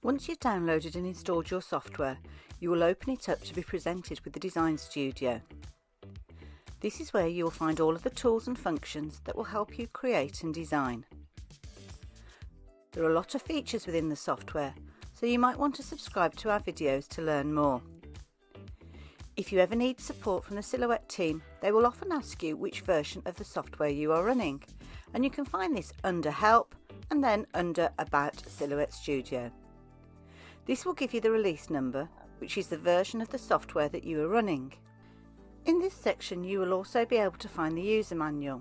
Once you've downloaded and installed your software, you will open it up to be presented with the Design Studio. This is where you will find all of the tools and functions that will help you create and design. There are a lot of features within the software, so you might want to subscribe to our videos to learn more. If you ever need support from the Silhouette team, they will often ask you which version of the software you are running, and you can find this under Help and then under About Silhouette Studio. This will give you the release number, which is the version of the software that you are running. In this section you will also be able to find the user manual.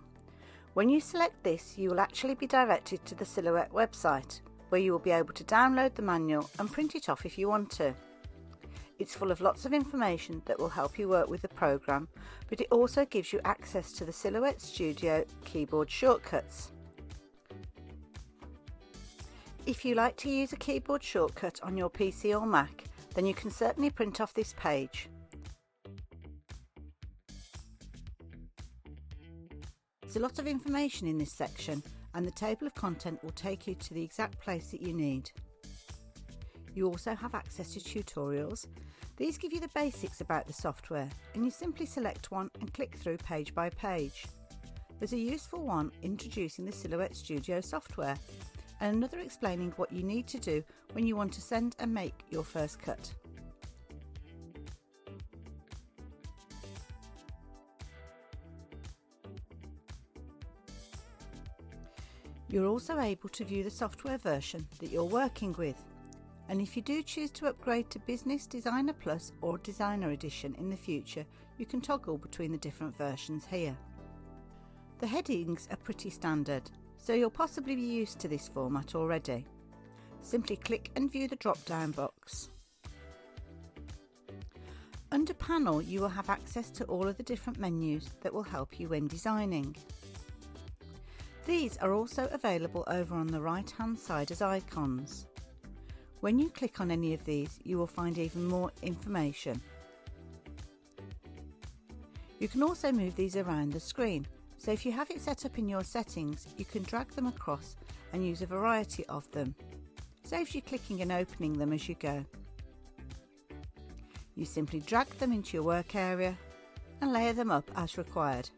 When you select this, you will actually be directed to the Silhouette website, where you will be able to download the manual and print it off if you want to. It's full of lots of information that will help you work with the program, but it also gives you access to the Silhouette Studio keyboard shortcuts. If you like to use a keyboard shortcut on your PC or Mac, then you can certainly print off this page. There's a lot of information in this section, and the table of content will take you to the exact place that you need. You also have access to tutorials. These give you the basics about the software, and you simply select one and click through page by page. There's a useful one introducing the Silhouette Studio software, and another explaining what you need to do when you want to send and make your first cut. You're also able to view the software version that you're working with, and if you do choose to upgrade to Business Designer Plus or Designer Edition in the future, you can toggle between the different versions here. The headings are pretty standard, so you'll possibly be used to this format already. Simply click and view the drop-down box. Under Panel, you will have access to all of the different menus that will help you when designing. These are also available over on the right-hand side as icons. When you click on any of these, you will find even more information. You can also move these around the screen. So if you have it set up in your settings, you can drag them across and use a variety of them. Saves you clicking and opening them as you go. You simply drag them into your work area and layer them up as required.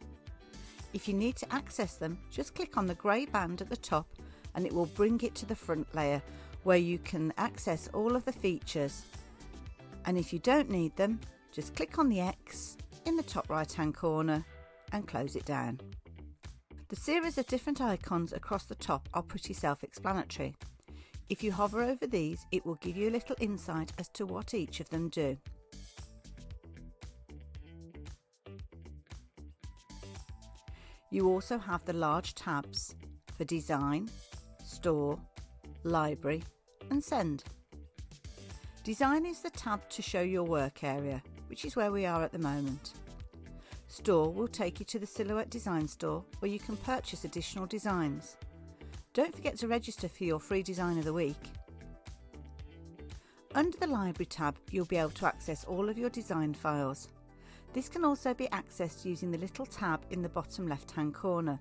If you need to access them, just click on the grey band at the top and it will bring it to the front layer where you can access all of the features. And if you don't need them, just click on the X in the top right hand corner and close it down. The series of different icons across the top are pretty self-explanatory. If you hover over these, it will give you a little insight as to what each of them do. You also have the large tabs for Design, Store, Library and Send. Design is the tab to show your work area, which is where we are at the moment. Store will take you to the Silhouette Design Store, where you can purchase additional designs. Don't forget to register for your free Design of the Week. Under the Library tab, you'll be able to access all of your design files. This can also be accessed using the little tab in the bottom left-hand corner.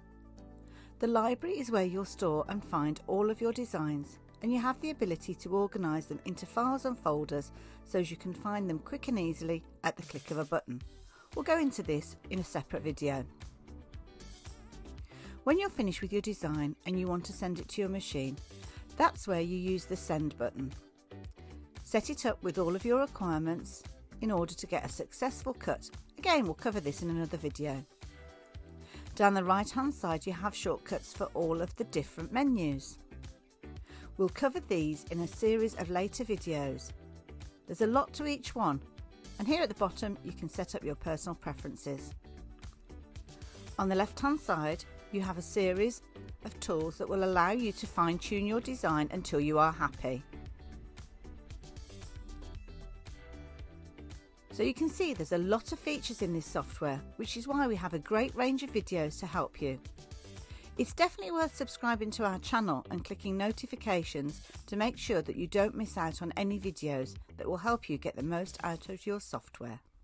The Library is where you'll store and find all of your designs, and you have the ability to organise them into files and folders so as you can find them quick and easily at the click of a button. We'll go into this in a separate video. When you're finished with your design and you want to send it to your machine, that's where you use the Send button. Set it up with all of your requirements in order to get a successful cut. Again, we'll cover this in another video. Down the right hand side you have shortcuts for all of the different menus. We'll cover these in a series of later videos. There's a lot to each one, and here at the bottom you can set up your personal preferences. On the left hand side you have a series of tools that will allow you to fine-tune your design until you are happy. So you can see there's a lot of features in this software, which is why we have a great range of videos to help you. It's definitely worth subscribing to our channel and clicking notifications to make sure that you don't miss out on any videos that will help you get the most out of your software.